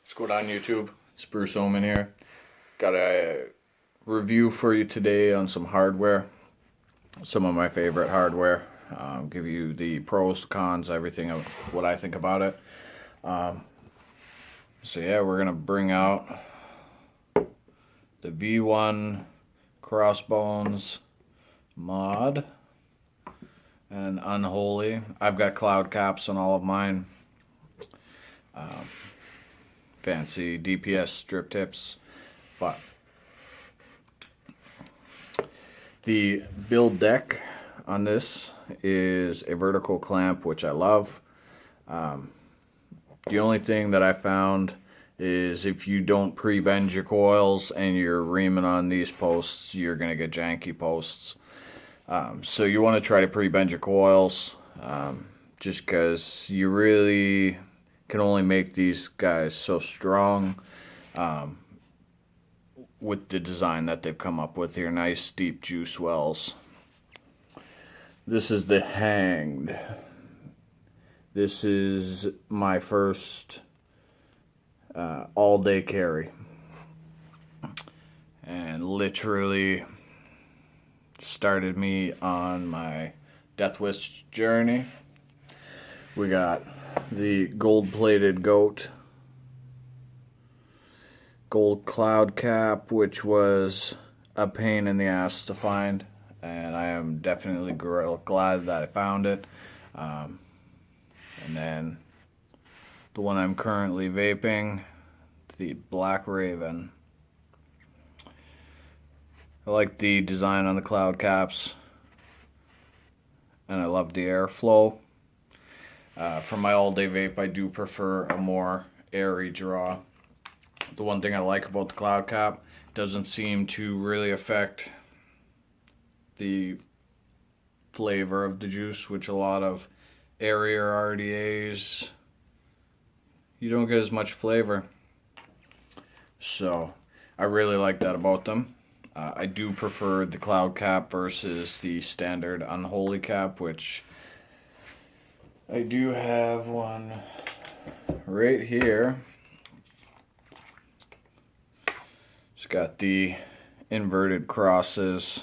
What's going on YouTube? It's Bruce.ohmman here. Got a review for you today on some hardware. Some of my favorite hardware. Give you the pros, cons, everything of what I think about it. So yeah, we're going to bring out the V1 Crossbones mod and Unholy. I've got cloud caps on all of mine. Fancy DPS strip tips, but the build deck on this is a vertical clamp, which I love. The only thing that I found is if you don't pre-bend your coils and you're reaming on these posts, you're gonna get janky posts. So you want to try to pre-bend your coils, just because you really can only make these guys so strong with the design that they've come up with here. Nice deep juice wells. This is the Hanged. This is my first all-day carry, and literally started me on my Deathwish journey. We got the gold-plated goat, gold cloud cap, which was a pain in the ass to find, and I am definitely glad that I found it. And then the one I'm currently vaping, the Black Raven. I like the design on the cloud caps, and I love the airflow. For my all-day vape, I do prefer a more airy draw. The one thing I like about the cloud cap, doesn't seem to really affect the flavor of the juice, which a lot of airier RDAs, you don't get as much flavor. So I really like that about them. I do prefer the cloud cap versus the standard Unholy cap, which I do have one right here. It's got the inverted crosses,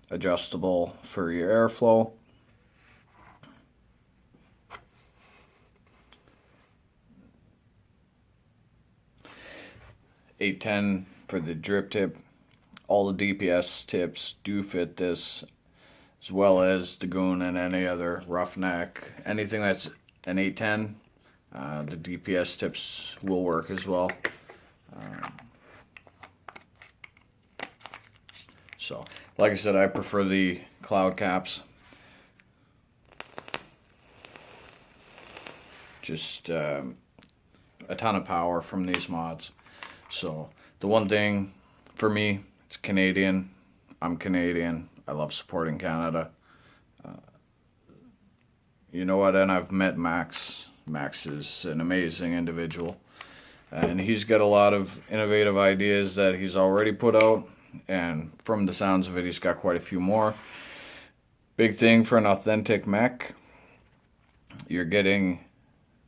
adjustable for your airflow. $8.10 for the drip tip. All the DPS tips do fit this, as well as the Goon and any other roughneck. Anything that's an 810, the DPS tips will work as well. So, like I said, I prefer the cloud caps. Just a ton of power from these mods. So, the one thing for me, it's Canadian. I'm Canadian. I love supporting Canada. You know what? And I've met Max. Max is an amazing individual. And he's got a lot of innovative ideas that he's already put out. And from the sounds of it, he's got quite a few more. Big thing for an authentic mech, you're getting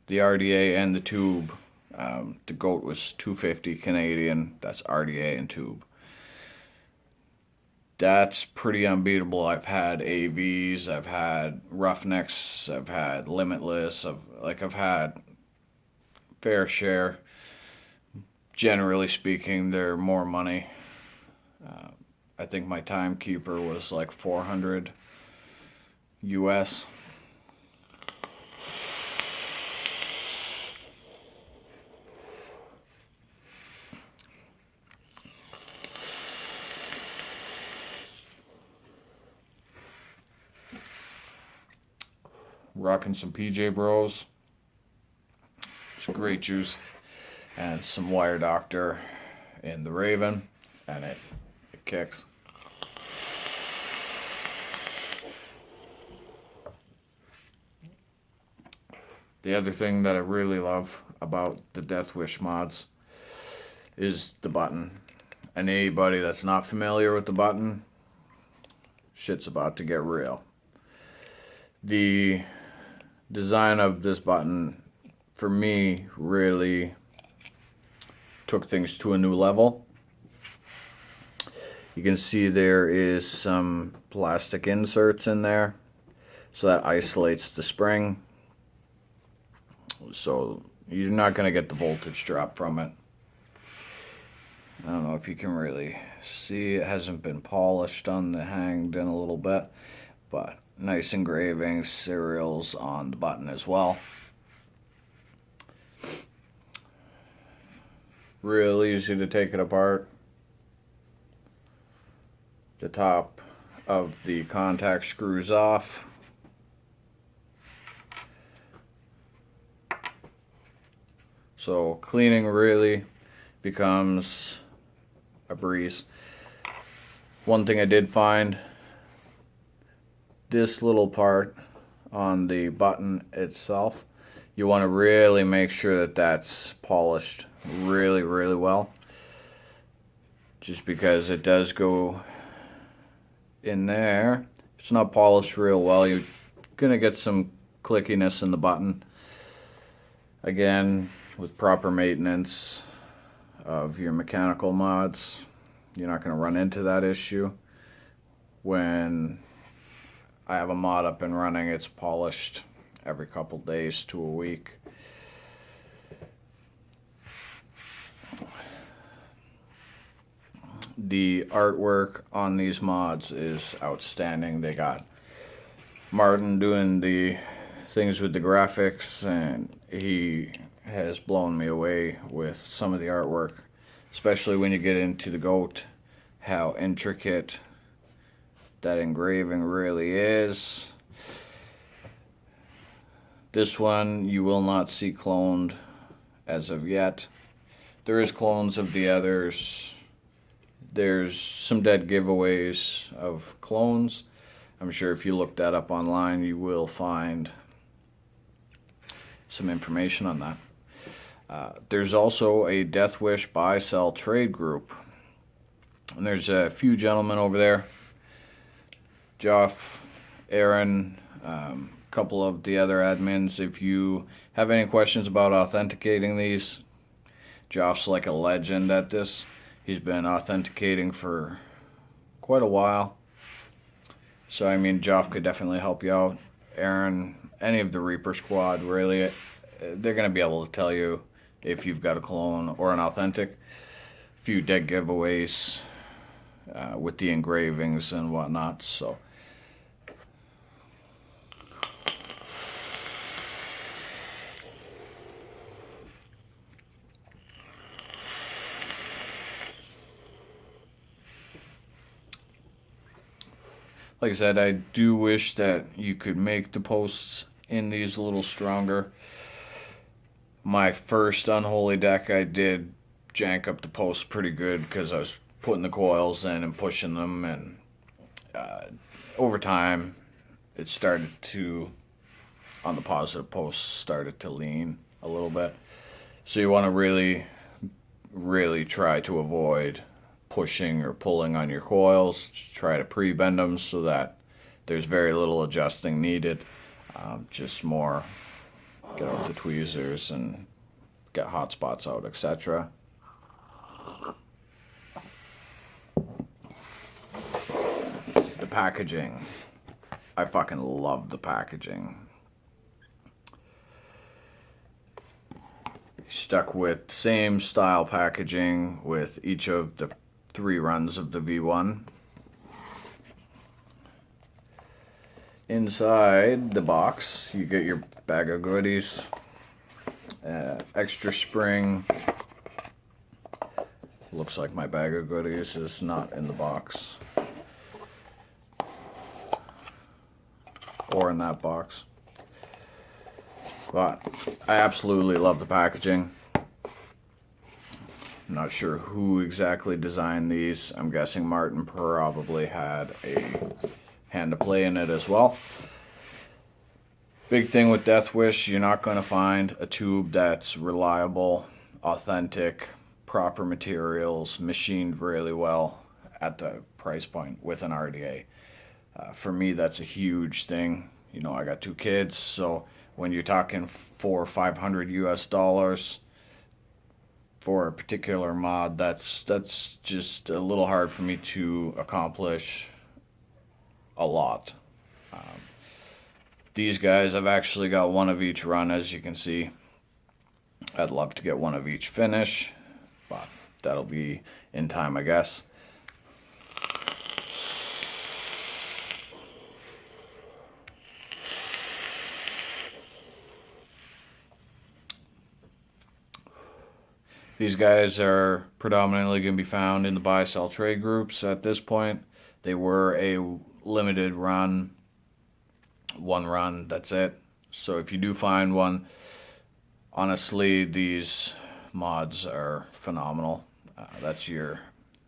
the RDA and the tube. The goat was $250 Canadian. That's RDA and tube. That's pretty unbeatable. I've had AVs, I've had Roughnecks, I've had Limitless, I've had fair share. Generally speaking, they're more money. I think my Timekeeper was like 400 US. Rocking some PJ Bros. It's great juice. And some Wire Doctor in the Raven. And it kicks. The other thing that I really love about the Deathwish mods is the button. And anybody that's not familiar with the button, shit's about to get real. The design of this button, for me, really took things to a new level. You can see there is some plastic inserts in there, so that isolates the spring. So you're not going to get the voltage drop from it. I don't know if you can really see, it hasn't been polished on the hanged in a little bit, but nice engravings, serials on the button as well. Real easy to take it apart. The top of the contact screws off. So cleaning really becomes a breeze. One thing I did find, this little part on the button itself, you want to really make sure that that's polished really well, just because it does go in there. If it's not polished real well, you're gonna get some clickiness in the button. Again, with proper maintenance of your mechanical mods, you're not going to run into that issue. When I have a mod up and running, it's polished every couple days to a week. The artwork on these mods is outstanding. They got Martin doing the things with the graphics, and he has blown me away with some of the artwork, especially when you get into the goat, how intricate that engraving really is. This one you will not see cloned as of yet. There is clones of the others. There's some dead giveaways of clones. I'm sure if you look that up online, you will find some information on that. There's also a Deathwish buy-sell trade group, and there's a few gentlemen over there. Joff, Aaron, a couple of the other admins. If you have any questions about authenticating these, Joff's like a legend at this. He's been authenticating for quite a while. So I mean, Joff could definitely help you out. Aaron, any of the Reaper squad, really, they're going to be able to tell you if you've got a clone or an authentic. A few dead giveaways with the engravings and whatnot. So like I said, I do wish that you could make the posts in these a little stronger. My first Unholy deck, I did jank up the posts pretty good because I was putting the coils in and pushing them, and over time it started to, on the positive posts, started to lean a little bit. So you want to really try to avoid pushing or pulling on your coils. Try to pre-bend them so that there's very little adjusting needed. Just more get out the tweezers and get hot spots out, etc. The packaging, I fucking love the packaging. Stuck with the same style packaging with each of the 3 runs of the V1. Inside the box, you get your bag of goodies, extra spring. Looks like my bag of goodies is not in the box or in that box, but I absolutely love the packaging. I'm not sure who exactly designed these. I'm guessing Martin probably had a hand to play in it as well. Big thing with Deathwish, you're not going to find a tube that's reliable, authentic, proper materials, machined really well at the price point with an RDA. For me, that's a huge thing. You know, I got 2 kids, so when you're talking $400 or $500 US, for a particular mod, that's just a little hard for me to accomplish a lot. These guys, I've actually got one of each run, as you can see. I'd love to get one of each finish, but that'll be in time, I guess. These guys are predominantly going to be found in the buy-sell trade groups at this point. They were a limited run, one run, that's it. So if you do find one, honestly, these mods are phenomenal. That's your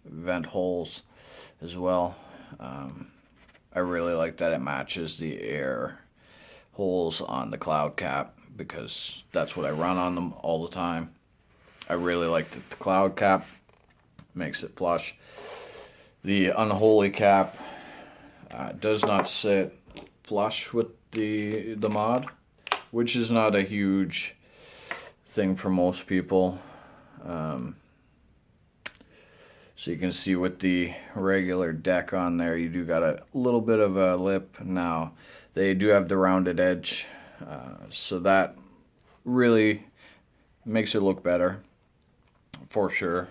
vent holes as well. I really like that it matches the air holes on the cloud cap, because that's what I run on them all the time. I really like that the cloud cap makes it flush. The unholy cap does not sit flush with the mod, which is not a huge thing for most people. So you can see with the regular deck on there, you do got a little bit of a lip. Now they do have the rounded edge, so that really makes it look better for sure,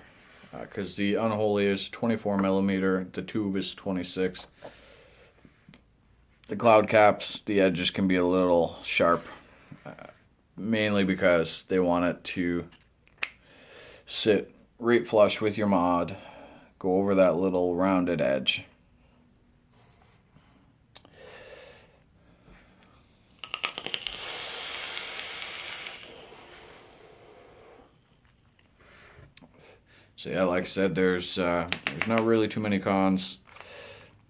because the unholy is 24 millimeter, the tube is 26. The cloud caps, the edges can be a little sharp, mainly because they want it to sit right flush with your mod, go over that little rounded edge. So yeah, like I said, there's not really too many cons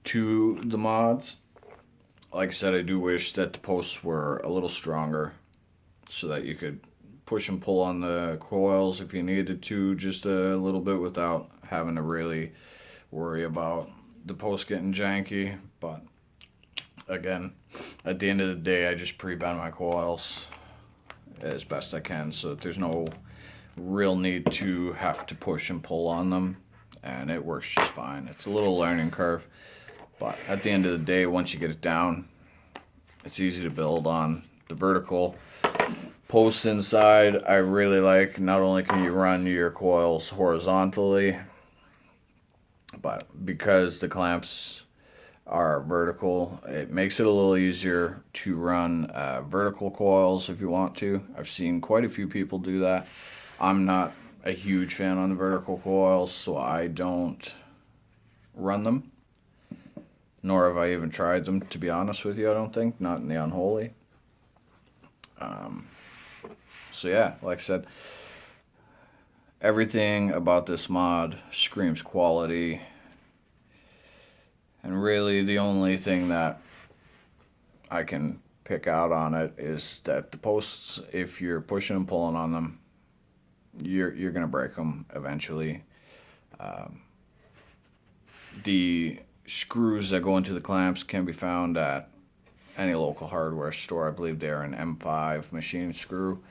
to the mods. Like I said, I do wish that the posts were a little stronger, so that you could push and pull on the coils if you needed to, just a little bit, without having to really worry about the post getting janky. But again, at the end of the day, I just pre-bend my coils as best I can, so that there's no real need to have to push and pull on them, and it works just fine. It's a little learning curve, but at the end of the day, once you get it down, it's easy to build on. The vertical posts inside, I really like. Not only can you run your coils horizontally, but because the clamps are vertical, it makes it a little easier to run vertical coils if you want to. I've seen quite a few people do that. I'm not a huge fan on the vertical coils, so I don't run them. Nor have I even tried them, to be honest with you, I don't think. Not in the unholy. So yeah, like I said, everything about this mod screams quality. And really the only thing that I can pick out on it is that the posts, if you're pushing and pulling on them, you're gonna break them eventually. The screws that go into the clamps can be found at any local hardware store. I believe they're an M5 machine screw,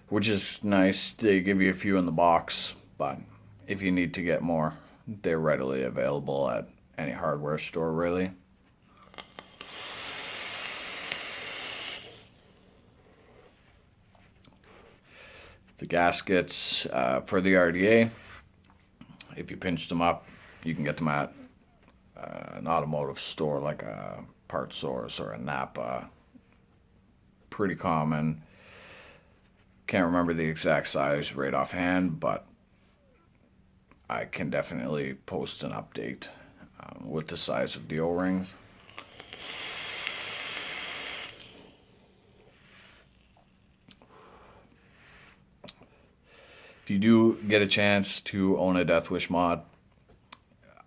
which is nice. They give you a few in the box, but if you need to get more, they're readily available at any hardware store, really. The gaskets for the RDA, if you pinch them up, you can get them at an automotive store like a Parts Source or a Napa. Pretty common. Can't remember the exact size right offhand, but I can definitely post an update with the size of the O-rings. If you do get a chance to own a Deathwish mod,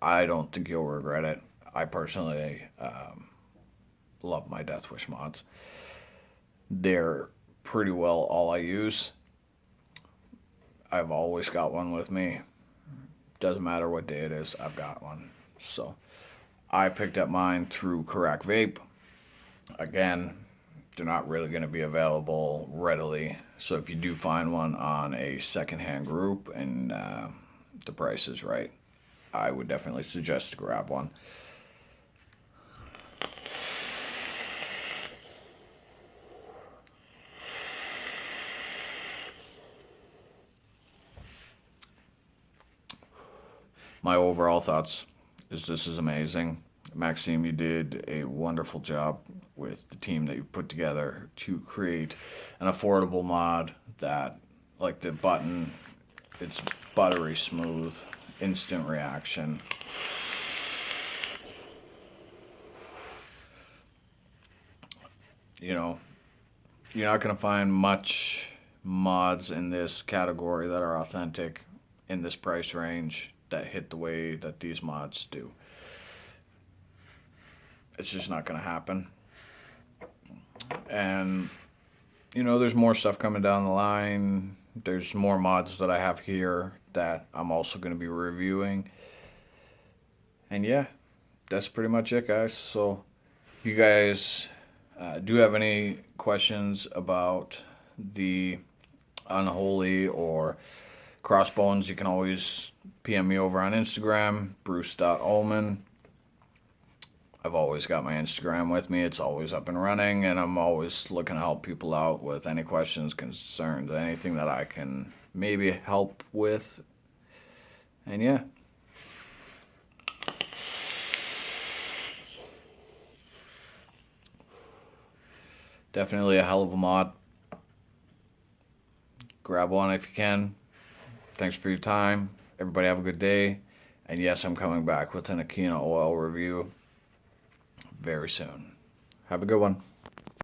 I don't think you'll regret it. I personally love my Deathwish mods. They're pretty well all I use. I've always got one with me. Doesn't matter what day it is, I've got one. So I picked up mine through Karak Vape. Again, they're not really going to be available readily. So if you do find one on a secondhand group and the price is right, I would definitely suggest to grab one. My overall thoughts is this is amazing. Maxime, you did a wonderful job with the team that you put together to create an affordable mod that, like the button, it's buttery smooth, instant reaction. You know, you're not going to find much mods in this category that are authentic in this price range that hit the way that these mods do. It's just not going to happen. And, you know, there's more stuff coming down the line. There's more mods that I have here that I'm also going to be reviewing. And yeah, that's pretty much it, guys. So if you guys do have any questions about the Unholy or Crossbones, you can always PM me over on Instagram, Bruce.ohmman. I've always got my Instagram with me. It's always up and running, and I'm always looking to help people out with any questions, concerns, anything that I can maybe help with. And yeah. Definitely a hell of a mod. Grab one if you can. Thanks for your time. Everybody have a good day. And yes, I'm coming back with an Akina oil review very soon. Have a good one.